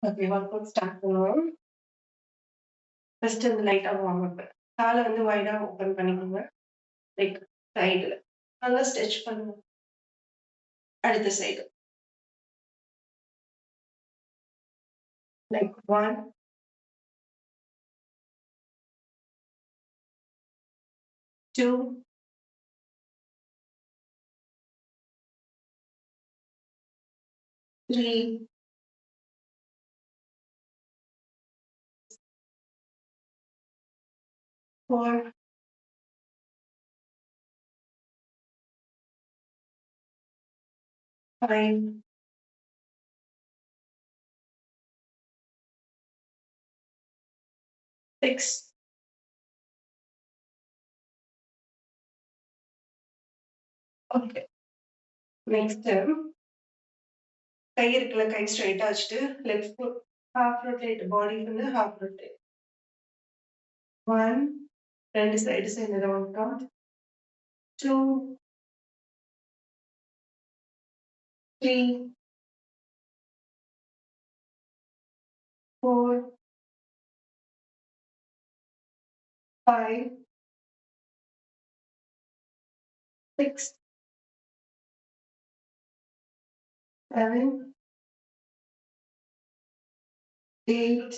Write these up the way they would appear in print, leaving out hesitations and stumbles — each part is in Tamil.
ஓகே, ஒர்க் அவுட் ஸ்டார்ட் பண்ணுவோம். ஃபர்ஸ்ட் வந்து லைட்டா வார்ம் அப். கால வந்து வைடா ஓப்பன் பண்ணிக்கோங்க. லைக் சைடுல. நல்லா ஸ்ட்ரெச் பண்ணுங்க. அடுத்த சைடு. லைக் 1, 2, 3, 4, 5, 6. ஓகே. நெக்ஸ்ட் கை இருக்குல்ல, கை ஸ்ட்ரெயிட்டா வச்சுட்டு லெஃப்ட் ஃபுட் ஹாஃப் ரொட்டேட். பாடி வந்து ஹாஃப் ரொட்டேட். 1, 2 சைடு சேர்ந்து round count. 2, 3, 4, 5, 6, 7, 8,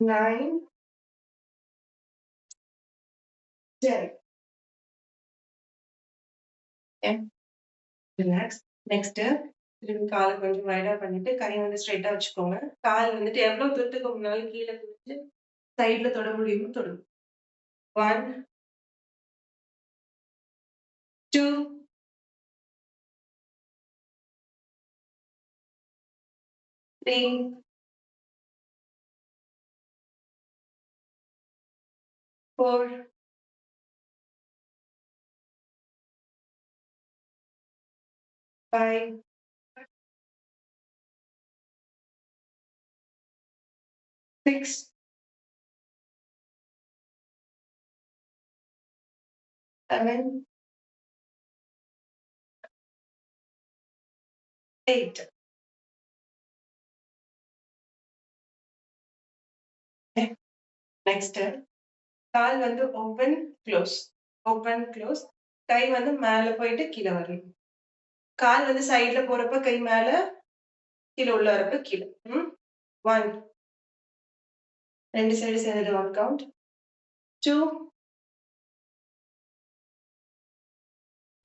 9, 10. Okay. Relax. Next திரும்பி கால கொஞ்சம் வைடா பண்ணிட்டு கை வந்து ஸ்ட்ரெயிட்டா வச்சுக்கோங்க. கால் வந்துட்டு எவ்வளவு தொட்டுக்க முன்னாலும் கீழ குனிஞ்சு சைடுல தொட முடியுமோ தொடுங்க. 1, 2, 3, 4, 5, 6, 7, 8. நெக்ஸ்ட் கால் வந்து ஓப்பன், க்ளோஸ், ஓப்பன், க்ளோஸ். கை வந்து மேல போயிட்டு கீழ வரணும். கால் வந்து சைடுல போறப்ப கை மேல, கீழ உள்ள வரப்ப கீழ. 1, 2 சைடு சேர்ந்து ஒன் கவுண்ட். 2,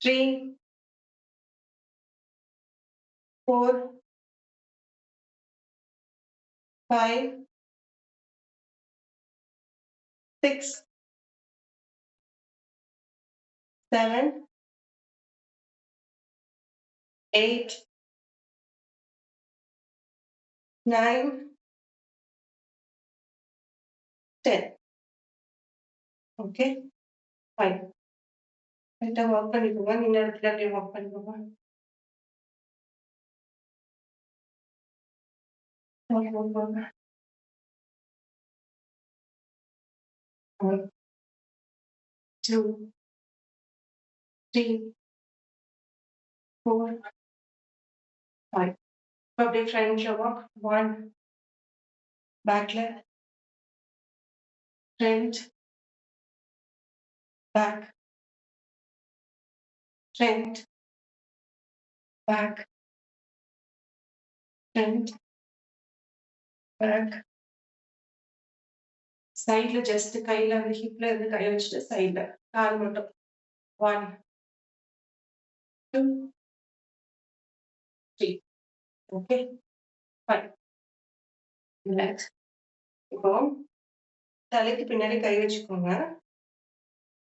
3, 4, 5, 6, 7, 8, 9, 10. Okay, fine. லைட்டா வாக் பண்ணிக்கோங்க. நின்ன இடத்துல அப்படியே வாக் பண்ணிக்கோங்க. Walk walk 1, 2, 3, 4, 5. இப்ப அப்படியே ஃப்ரண்ட்ல வாக். 1, பேக்ல, front, back, front, back, front, back. சைடுல ஜஸ்ட் கையில வந்து ஹிப்ல இருந்து கை வச்சுட்டு சைடுல கால் மட்டும். 1, 2, 3. Okay, fine. ரிலாக்ஸ். இப்போ தலைக்கு பின்னாடி கை வச்சுக்கோங்க.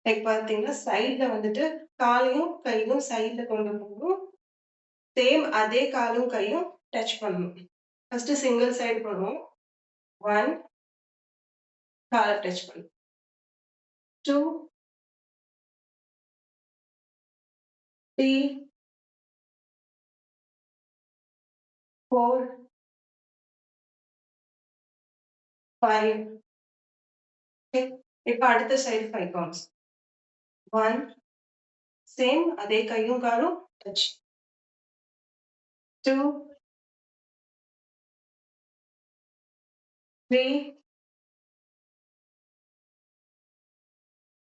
லைக் பார்த்தீங்கன்னா, சைடுல வந்துட்டு காலையும், கையும் சைடுல கொண்டு போகணும். சேம் அதே காலும், கையும் டச் பண்ணணும். ஃபர்ஸ்ட் சிங்கிள் சைடு பண்ணுவோம். 1, கால டச் பண்ணு. 2, 3, 4, 5. ஓகே. இப்ப அடுத்த சைடு 5 கவுண்ட்ஸ். 1, சேம் அதே கையும், காலும் டச். 2, 3,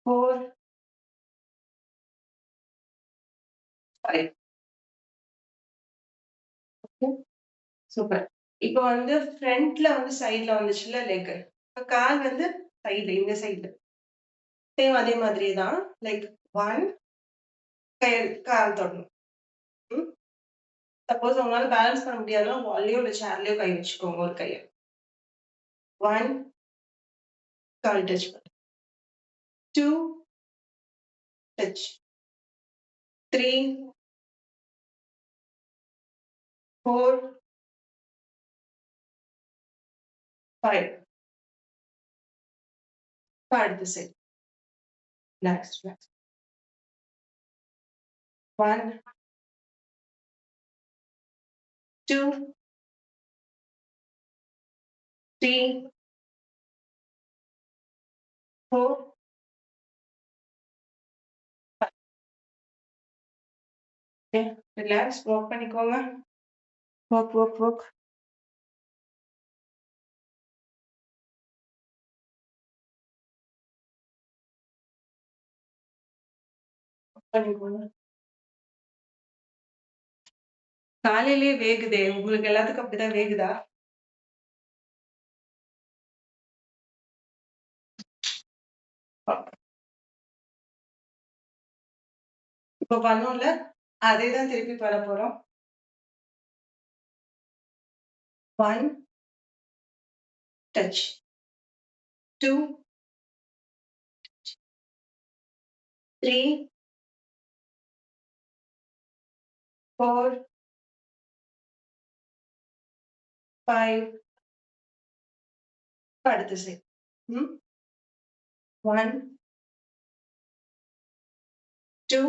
4, 5. ஓகே. சூப்பர். இப்ப வந்து ஃப்ரண்ட்ல வந்து சைடுல வந்துச்சுல்ல லெக். இப்ப கால் வந்து சைடுல இந்த சைடுல. சேம் அதே மாதிரியே தான். லைக் 1 கால் தொடணும். ம். சப்போஸ் உங்களால பேலன்ஸ் பண்ண முடியாதுன்னா, வால்லயோ இல்ல சேர்லயோ கை வச்சுக்கோங்க ஒரு கைய. 1 கால் டச் பண்ணு. 2 டச். 3, 4, 5. இப்ப அடுத்த side. Relax, relax. 1, 2, 3, 4, 5. Okay. Relax. Walk பண்ணிக்கோங்க. Walk, walk, walk. பண்ணிக்கோங்க. காலையிலயே வேகுதே! உங்களுக்கு எல்லாத்துக்கும் அப்படிதான் வேகுதா? இப்ப பண்ணோம்ல, அதே தான் திருப்பி பண்ண போறோம். 1 டச். 2, 3, 4, 5. இப்ப அடுத்த சைடு. ம். 1, 2,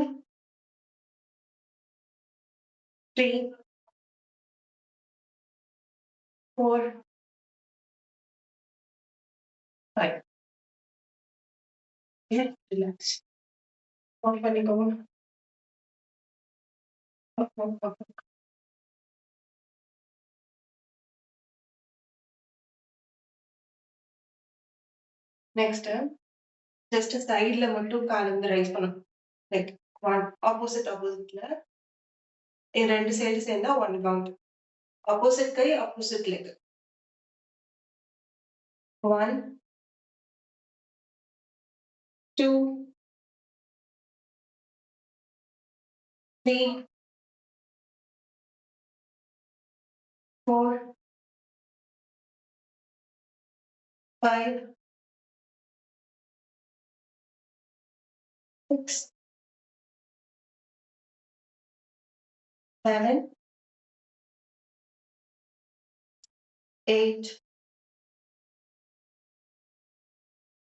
3, 4, 5. ஓகே. ரிலாக்ஸ். வாக் பண்ணிக்கோங்க. Walk, walk, walk. Next just சைடுல மட்டும் கால் வந்து ரைஸ் பண்ணணும். லைக் 1 ஆப்போசிட்ல 2 சைடு சேர்ந்தா 1 கவுண்ட். ஆப்போசிட் கை, opposite leg. 1, 2, 3, 4, 5, 6, 7, 8,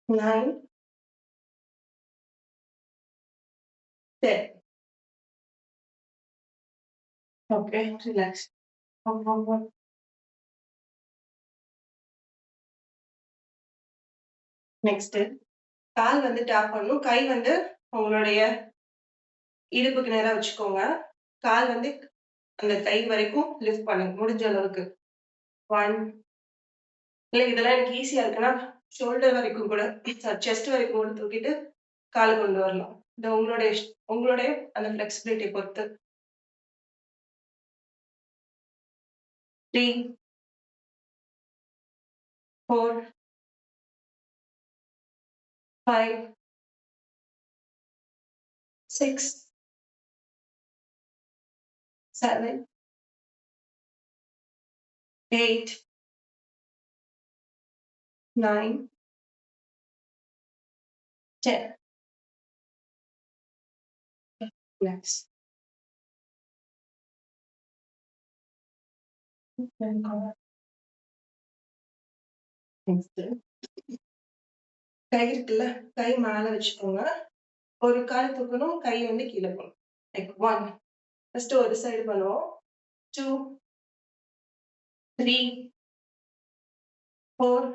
9, 10. Okay. Relax. Walk, walk, walk. Next call வந்து டேப் பண்ணணும். கை வந்து உங்களுடைய இடுப்புக்கு நேரா வச்சுக்கோங்க. கால் வந்து அந்த கை வரைக்கும் லிஃப்ட் பண்ணுங்க. முடிஞ்ச அளவுக்கு. 1 இல்ல இதெல்லாம் எனக்கு ஈஸியா இருக்குன்னா, ஷோல்டர் வரைக்கும் கூட செஸ்ட் வரைக்கும் கூட தூக்கிட்டு கால கொண்டு வரலாம். இது உங்களுடைய அந்த ஃப்ளெக்சிபிலிட்டிய பொறுத்து. 3, 4, 5, 6, 7, 8, 9, 10. ரிலாக்ஸ். நெக்ஸ்ட் கை இருக்குல்ல, கை மேல வச்சுக்கோங்க. ஒரு கால் தூக்கணும், கை வந்து கீழ போணும். லைக் 1 ஃபர்ஸ்ட் ஒரு சைடு பண்ணுவோம். 2, 3, 4,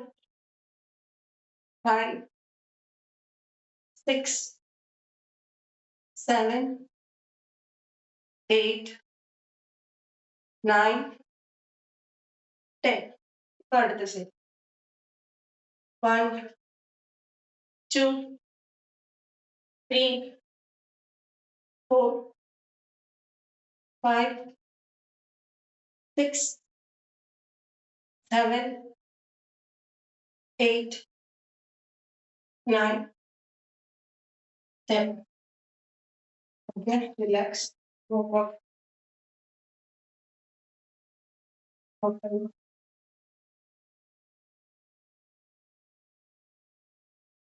5, 6, 7, 8, 9, 10. இப்ப அடுத்த side. 1, 2, 3, 4, 5, 6, 7, 8, 9, 10. Okay, relax. Walk.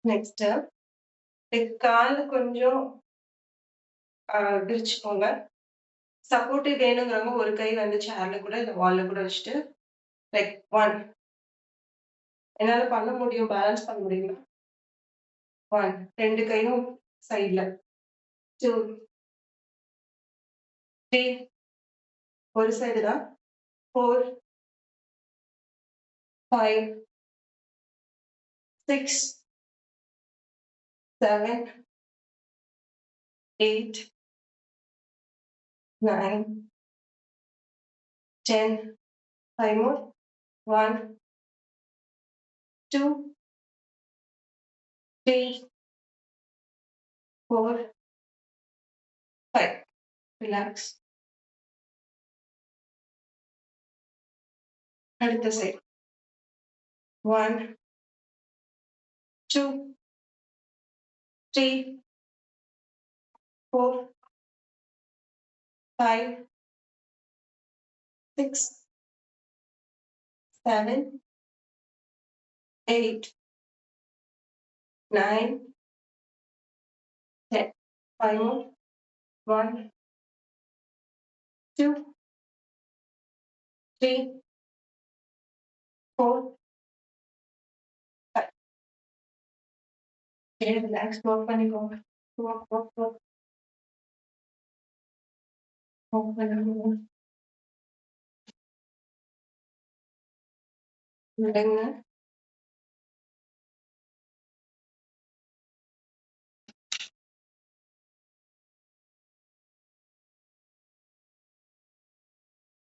Next, கால் கொஞ்சம் விரிச்சுக்கோங்க. சப்போர்ட்டிவ் வேணுங்கிறவங்க ஒரு கை வந்து சேர்ல கூட இல்ல வால்ல கூட வச்சுட்டு லைக் 1 என்னால பண்ண முடியும், பேலன்ஸ் பண்ண முடியுமா? 1 2 கையும் சைடுல. 2, 3 ஒரு சைடு தான். 4, 5, 6, 7, 8, 9, 10. 5 more. 1, 2, 3, 4, 5. Relax. அடுத்த side. 1, 2, 3, 4, 5, 6, 7, 8, 9, 10. 5 more. 1, 2, 3, 4, 5. Okay, relax. Work பண்ணிக்கோங்க. Work. Work பண்ணுங்க. விடுங்க.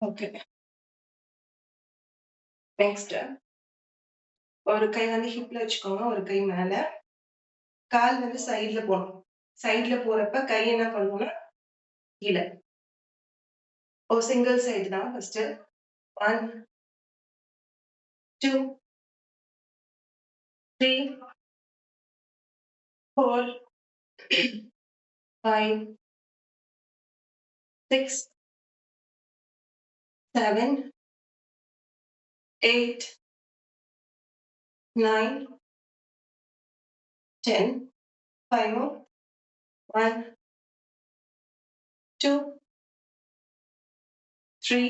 ஓகே. நெக்ஸ்ட் ஒரு கை வந்து ஹிப்ல வச்சுக்கோங்க, ஒரு கை மேல. கால் வந்து சைடுல போணும். சைடுல போறப்ப கை என்ன பண்ணணும்னா கீழ. ஒரு சிங்கிள் சைடு தான் ஃபர்ஸ்ட். 1, 2, 3, 4, 5, 6, 7, 8, 9, 10. 5 more. 1, 2, 3,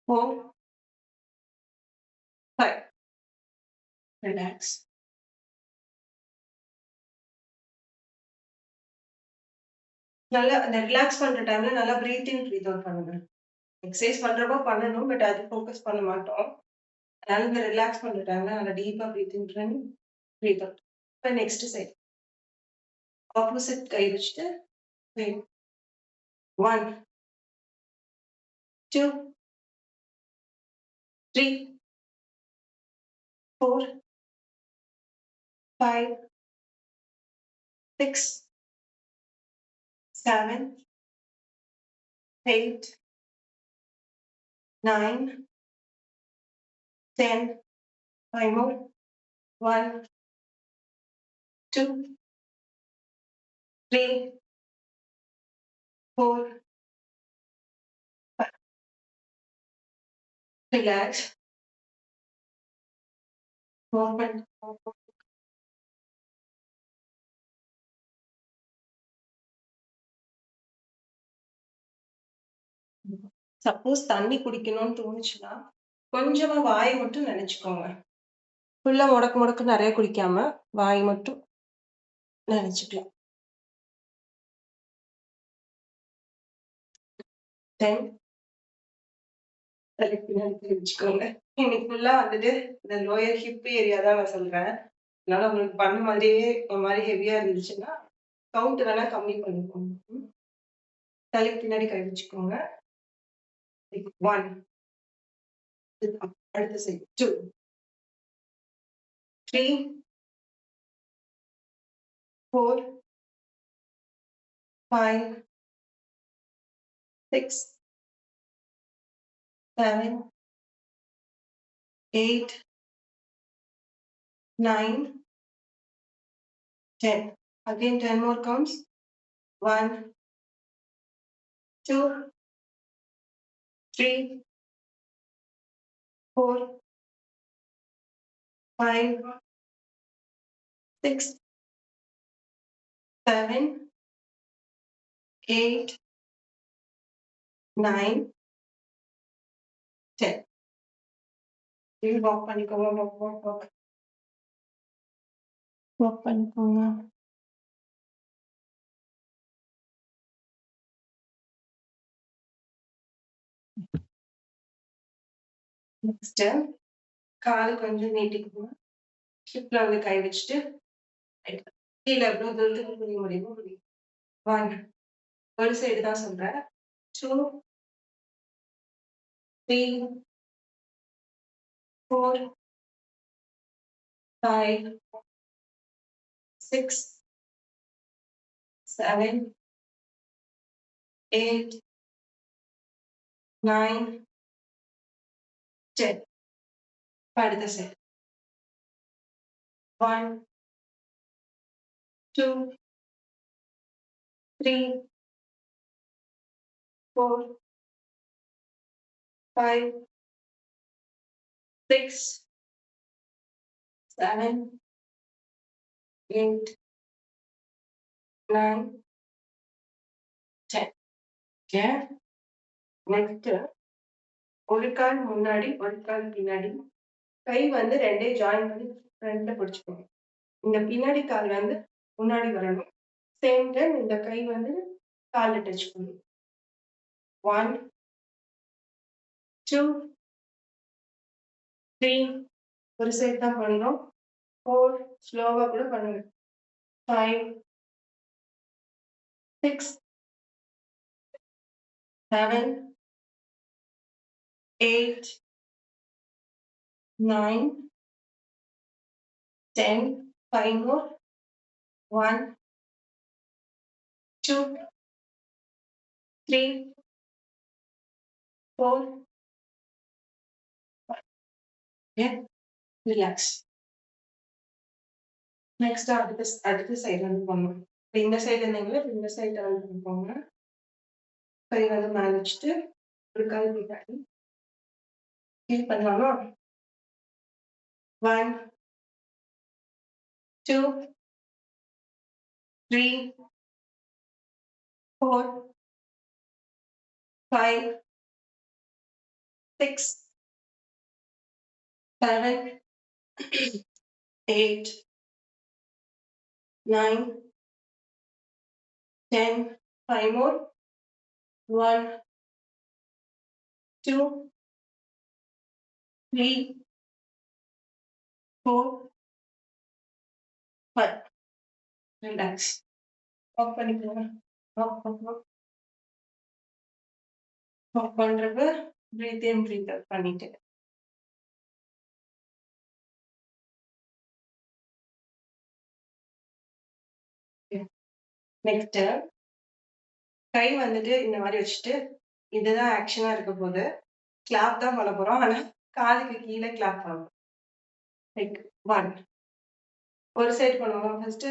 4, 5. Relax. நல்லா அந்த ரிலாக்ஸ் பண்ற டைம்ல நல்லா பிரீத் இன், பிரீத் அவுட் பண்ணுங்க. எக்சர்சைஸ் பண்றப்போ பண்ணணும். பட் அது ஃபோக்கஸ் பண்ண மாட்டோம். அதனால இந்த ரிலாக்ஸ் பண்ற டைம்ல நல்லா டீப்பா பிரீத் இன் பண்ணி பிரீத் அவுட். இப்ப நெக்ஸ்ட் சைடு. ஆப்போசிட் கை வச்சுட்டு 1, 2, 3, 4, 5, 6, 7, 8, 9, 10. 5 more. 1, 2, 3, 4, 5. Relax. Movement. சப்போஸ் தண்ணி குடிக்கணும்னு தோணுச்சுன்னா, கொஞ்சமா வாய் மட்டும் நனைச்சுக்கோங்க. ஃபுல்லா முடக்கு முடக்கு நெறைய குடிக்காம, வாய் மட்டும் நனைச்சுக்கலாம். 10. தலைக்கு பின்னாடி கை வச்சுக்கோங்க. இன்னைக்கு ஃபுல்லா வந்துட்டு இந்த லோயர் ஹிப் ஏரியா தான் நான் சொல்றேன். அதனால உங்களுக்கு பண்ண மாதிரியே ஒரு மாரி ஹெவியா இருந்துச்சுன்னா, கவுண்ட் வேணா கம்மி பண்ணிக்கோங்க. தலைக்கு பின்னாடி கை வச்சுக்கோங்க. 1. அடுத்த சைடு 2. 3, 4, 5, 6, 7, 8, 9, 10. Again 10 more counts. 1, 2, 3, 4, 5, 6, 7, 8, 9, 10. இது வாக் பண்ணிக்கோங்க. வாக் பண்ணிக்கோங்க. நெக்ஸ்ட் கால் கொஞ்சம் நீட்டிக்கோங்க. ஹிப்ல வந்து கை வச்சுட்டு கீழே எவ்வளவு தூரத்துக்கு குனிய முடியுமோ குனியுங்க. 1, ஒரு சைடு தான் சொல்றேன். 2, 3, 4, 5, 6, 7, 8, 9, 10. அடுத்த சைடு. 1, 2, 3, 4, 5, 6, 7, 8, 9, 10. ஓகே. நெக்ஸ்ட் ஒரு கால் முன்னாடி, ஒரு கால் பின்னாடி. கை வந்து 2யும் ஜாயின் பண்ணி ஃப்ரண்ட்ல பிடிச்சுக்கோங்க. இந்த பின்னாடி கால் வந்து முன்னாடி வரணும். சேம் டைம் இந்த கை வந்து கால்ல டச் பண்ணணும். 1, 2, 3, ஒரு சைடு தான் பண்ணணும். 4, ஸ்லோவா கூட பண்ணுங்க. 5, 6, 7, 8, 9, 10. 5 more. 1, 2, 3, 4, 5. Okay. ரிலாக்ஸ். நெக்ஸ்ட் அடுத்த சைடு வந்து பண்ணணும். இப்ப இந்த சைடு இருந்தீங்களா, இந்த சைடு டர்ன் பண்ணிக்கோங்க. கை வந்து மேல வச்சுட்டு ஒரு கால் பின்னாடி. ஃபீல் பண்ணலாமா? 1, 2, 3, 4, 5, 6, 7, 8, 9, 10. 5 more. 1, 2, 3, 4, 5. ரிலாக்ஸ். வாக் பண்ணிக்கோங்க. வாக் பண்றப்ப பிரீத் இன் பிரீத் அவுட் பண்ணிட்டு. நெக்ஸ்ட் கை வந்துட்டு இந்த மாதிரி வச்சுட்டு இதுதான் ஆக்ஷனா இருக்க போகுது. கிளாப் தான் பண்ண போறோம். ஆனா காலுக்கு கீழே கிளாப் பண்ணணும். லைக் 1, ஒரு சைடு பண்ணுவோம் ஃபர்ஸ்ட்.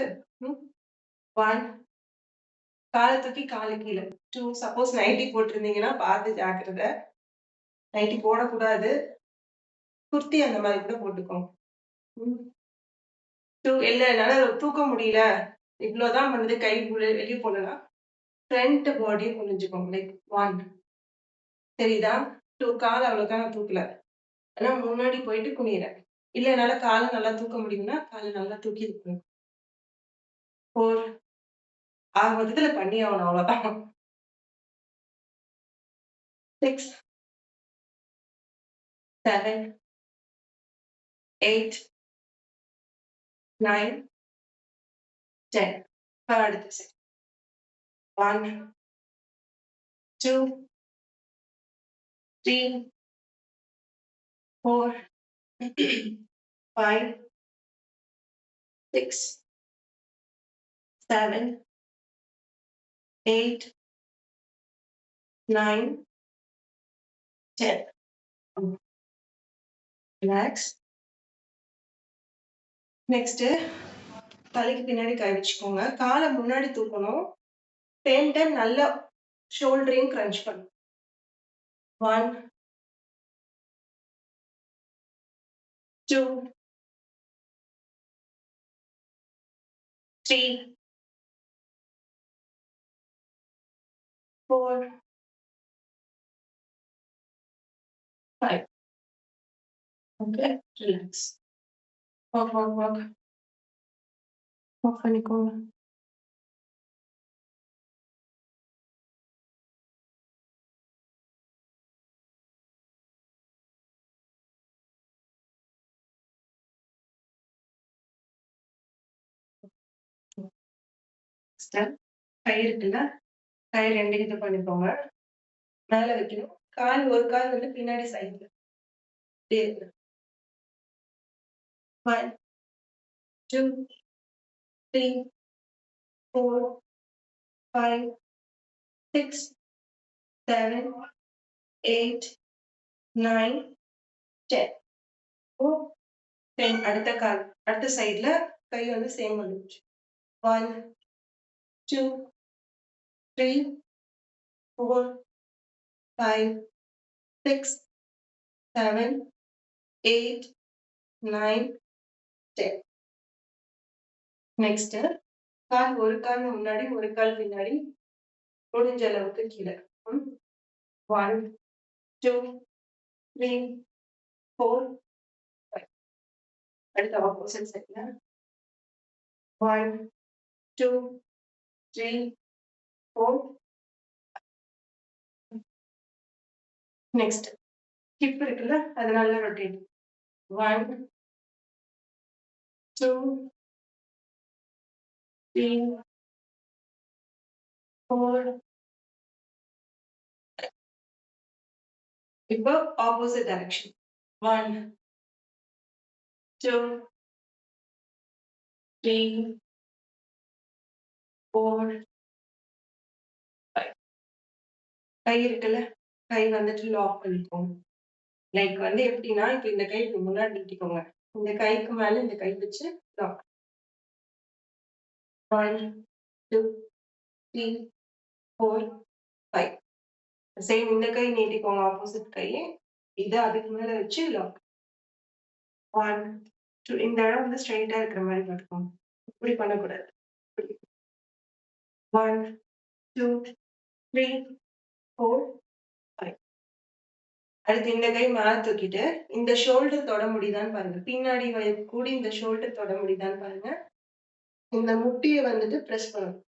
1, காலை தூக்கி காலு கீழே. 2, சப்போஸ் நைட்டி போட்டிருந்தீங்கன்னா பார்த்து ஜாக்கிரதை. நைட்டி போடக்கூடாது. குர்த்தி அந்த மாதிரி கூட போட்டுக்கோங்க. 2, இல்ல என்னால தூக்க முடியல, இவ்வளவுதான் வந்து கை வெளியே போடலாம். ஃப்ரண்ட் பாடியை குனிஞ்சுக்கோங்க. லைக் 1, தெரியுதா? 2, கால் அவ்வளவுதான் நான் தூக்கல. ஆனா முன்னாடி போயிட்டு குனிறேன். இல்ல என்னால காலை நல்லா தூக்க முடியும்னா காலை நல்லா தூக்கி இருக்கணும். 4, மொத்தத்துல பண்ணி ஆகணும், அவ்வளவுதான். 6, 7, 8, 9, 10. அடுத்த செட். 1, 2, 3, 4, 5, 6, 7, 8, 9, 10. ரிலாக்ஸ். நெக்ஸ்ட் தலைக்கு பின்னாடி கை வச்சுக்கோங்க. காலை முன்னாடி தூக்கணும். 10 டைம் நல்லா ஷோல்டரையும் கிரன்ச் பண்ணும். 1, 2, 3, 4, 5. Okay, relax. Walk walk walk. Walk பண்ணிக்கோங்க. கை இருக்குல்ல, கை 2 இது பண்ணிக்கோங்க. மேல வைக்கணும். ஒரு கால் வந்து பின்னாடி சைடுல. இப்படியே இருக்கு. 1, 2, 3, 4, 5, 6, 7, 8, 9, 10. ஓ 10. அடுத்த கால். அடுத்த சைடுல கை வந்து சேம் வந்துச்சு. 1, 2, 3, 4, 5, 6, 7, 8, 9, 10. நெக்ஸ்ட் ஒரு கால் முன்னாடி, ஒரு கால் பின்னாடி. முடிஞ்ச அளவுக்கு கீழே. 1, 2, 3, 4, 5. அடுத்த ஆப்போசிட் சைட்ல 1, 2, 3, 4. நெக்ஸ்ட் ஹிப் இருக்குல்ல, அதனால ரொட்டேட். 1, 2, 3, 4. இப்போ ஆப்போசிட் டைரக்ஷன். 1, 2, 3, 4, 5. கை இருக்குல்ல, கை வந்துட்டு லாக் பண்ணிக்கோங்க. லைக் வந்து எப்படின்னா, இப்ப இந்த கை இப்படி முன்னாடி நீட்டிக்கோங்க. இந்த கைக்கு மேல இந்த கை வச்சு லாக். 1, 2, 3, 4, 5. சேம் இந்த கை நீட்டிக்கோங்க, ஆப்போசிட் கை. இத அதுக்கு மேல வச்சு லாக். 1, 2. இந்த இடம் வந்து ஸ்ட்ரைட்டா இருக்கிற மாதிரி பார்த்துக்கோங்க. இப்படி பண்ணக்கூடாது. 1, 2, 3, 4, 5. அடுத்து இந்த கை மேல தூக்கிட்டு இந்த ஷோல்டர் தொட முடியுதான்னு பாருங்க. பின்னாடி கூடி இந்த ஷோல்டர் தொட முடியுதான்னு பாருங்க. இந்த முட்டியை வந்துட்டு பிரஸ் பண்ணணும்.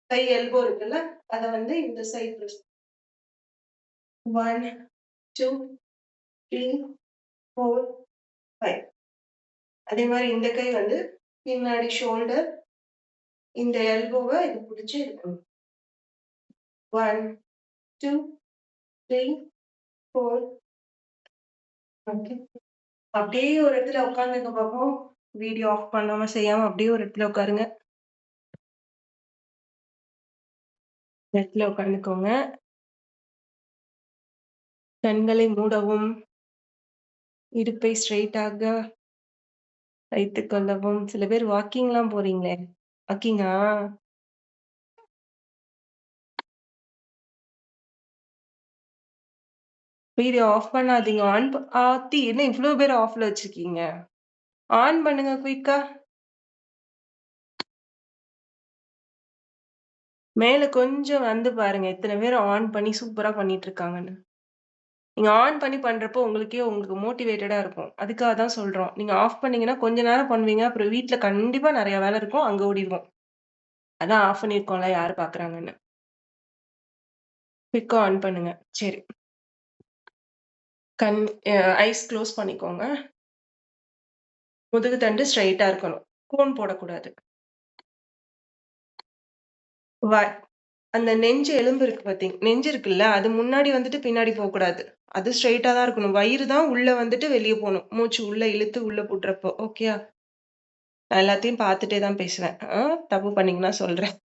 கை எல்போ இருக்குல்ல, அத வந்து இந்த சைடு பிரஸ். 1, 2, 3, 4, 5. அதே மாதிரி இந்த கை வந்து பின்னாடி ஷோல்டர், இந்த எல்போவை இது பிடிச்சு இருக்கணும். 1, 2, 3, 4. ஓகே. அப்படியே ஒரு இடத்துல உட்காந்துங்க பாப்போம். வீடியோ ஆஃப் பண்ணாம செய்யாம அப்படியே ஒரு இடத்துல உட்காருங்க. இடத்துல உட்காந்துக்கோங்க. கண்களை மூடவும், இடுப்பை ஸ்ட்ரெயிட்டாக வைத்துக் கொள்ளவும். சில பேர் வாக்கிங்லாம் போறீங்களே, வாக்கிங்கா? வீடியோ ஆஃப் பண்ணாதீங்க. ஆன் ஆத்தி என்ன இவ்ளோ பேர் ஆஃப்ல வச்சிருக்கீங்க? ஆன் பண்ணுங்க குயிக்கா. மேல கொஞ்சம் வந்து பாருங்க. எத்தனை பேர் ஆன் பண்ணி சூப்பரா பண்ணிட்டு இருக்காங்கன்னு. நீங்க ஆன் பண்ணி பண்றப்போ உங்களுக்கு மோட்டிவேட்டடா இருக்கும். அதுக்காக தான் சொல்றோம். நீங்க ஆஃப் பண்ணீங்கன்னா கொஞ்ச நேரம் பண்ணுவீங்க. அப்புறம் வீட்ல கண்டிப்பா நெறைய வேலை இருக்கும். அங்க ஓடிருவோம். அதான் ஆஃப் பண்ணியிருக்கோம்ல, யாரு பார்க்குறாங்கன்னு. குயிக்கா ஆன் பண்ணுங்க. சரி. கண் ஐஸ் க்ளோஸ் பண்ணிக்கோங்க. முதுகு தண்டு ஸ்ட்ரெயிட்டா இருக்கணும். கோன் போடக்கூடாது. அந்த நெஞ்சு எலும்பு இருக்கு நெஞ்சு இருக்குல்ல, அது முன்னாடி வந்துட்டு பின்னாடி போக்கூடாது. அது ஸ்ட்ரெயிட்டா தான் இருக்கணும். வயிறு தான் உள்ள வந்துட்டு வெளிய போணும். மூச்சு உள்ள இழுத்து உள்ள விடுறப்போ. ஓகேயா? நான் எல்லாத்தையும் பார்த்துட்டே தான் பேசுவேன். தப்பு பண்ணீங்கன்னா சொல்றேன்.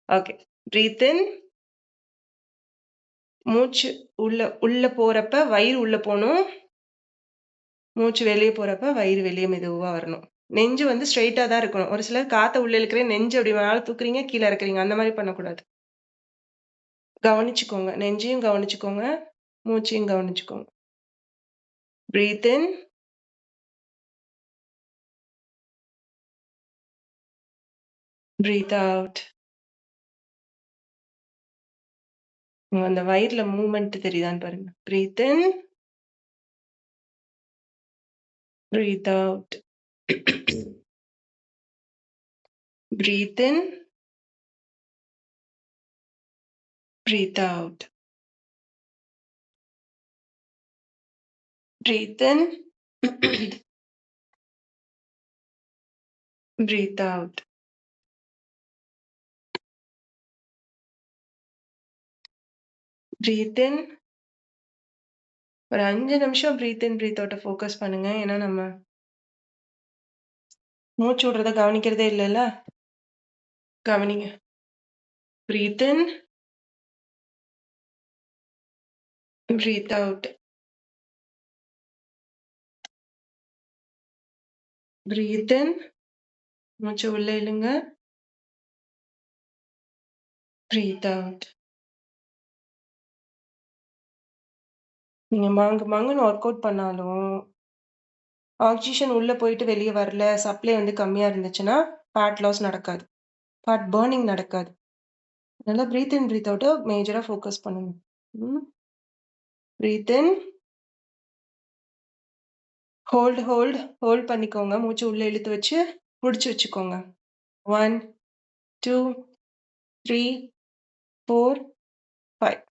ஓகே. Breath in. மூச்சு உள்ள போறப்ப வயிறு உள்ள போணும். மூச்சு வெளிய போறப்ப வயிறு வெளிய மெதுவா வரணும். நெஞ்சு வந்து ஸ்ட்ரெய்ட்டா தான் இருக்கணும். ஒரு சிலர் காத்த உள்ள இழுக்கிறேன், நெஞ்சு அப்படி மேல தூக்குறீங்க, கீழ இறக்குறீங்க. அந்த மாரி பண்ணக்கூடாது. கவனிச்சுக்கோங்க. நெஞ்சையும் கவனிச்சுக்கோங்க. மூச்சையும் கவனிச்சுக்கோங்க. Breathe in. Breathe out. அந்த வயிறுல மூவ்மெண்ட் தெரியுதான்னு பாருங்க. Breathe in. Breathe out. Breathe in. Breathe out. Breathe in. Breathe out. Breathe in. ஒரு 5 நிமிஷம் பிரீத் இன் பிரீத் அவுட்ட ஃபோக்கஸ் பண்ணுங்க. ஏன்னா நம்ம மூச்சு விடுறத கவனிக்கிறதே இல்லைல்ல. கவனிங்க. Breathe in. Breathe out. Breathe in. மூச்சு உள்ள இழுங்க. Breathe out. நீங்க மாங்குன்னு ஒர்க் அவுட் பண்ணாலும் ஆக்ஸிஜன் உள்ள போயிட்டு வெளிய வரல, சப்ளை வந்து கம்மியா இருந்துச்சுன்னா, ஃபேட் லாஸ் நடக்காது. ஃபேட் பர்னிங் நடக்காது. அதனால பிரீத் இன் பிரீத் அவுட்ட மேஜரா ஃபோக்கஸ் பண்ணுங்க. பிரீத் இன். ஹோல்ட் பண்ணிக்கோங்க. மூச்சு உள்ள இழுத்து வச்சு புடிச்சு வச்சுக்கோங்க. 1, 2, 3, 4, 5.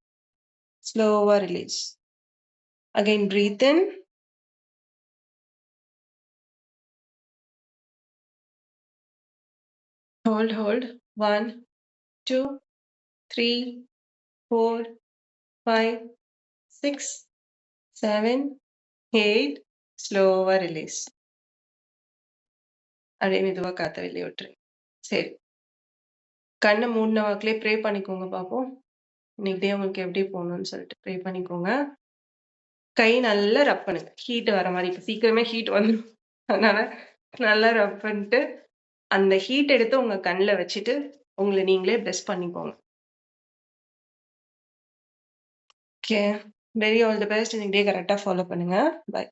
Slower release. Again, breathe in. Hold. 1, 2, 3, 4, 5, 6, 7, 8. Slower release. அப்படியே மெதுவா காத்த வெளிய விட்டுருங்க. சரி. கண்ண மூடின வாக்குலயே ப்ரே பண்ணிக்கோங்க பாப்போம். இன்னைக்கு டே உங்களுக்கு எப்படி போகணும்னு சொல்லிட்டு ப்ரே பண்ணிக்கோங்க. கை நல்லா ரப் பண்ணுங்க. ஹீட் வர மாரி. இப்ப சீக்கிரமே ஹீட் வந்துரும். அதனால நல்லா ரப் பண்ணிட்டு, அந்த ஹீட் எடுத்து உங்க கண்ல வச்சுட்டு, உங்கள நீங்களே பிளெஸ் பண்ணிக்கோங்க. Okay. Very all the best. இன்னைக்கு டே கரெக்ட்டா ஃபாலோ பண்ணுங்க. பை.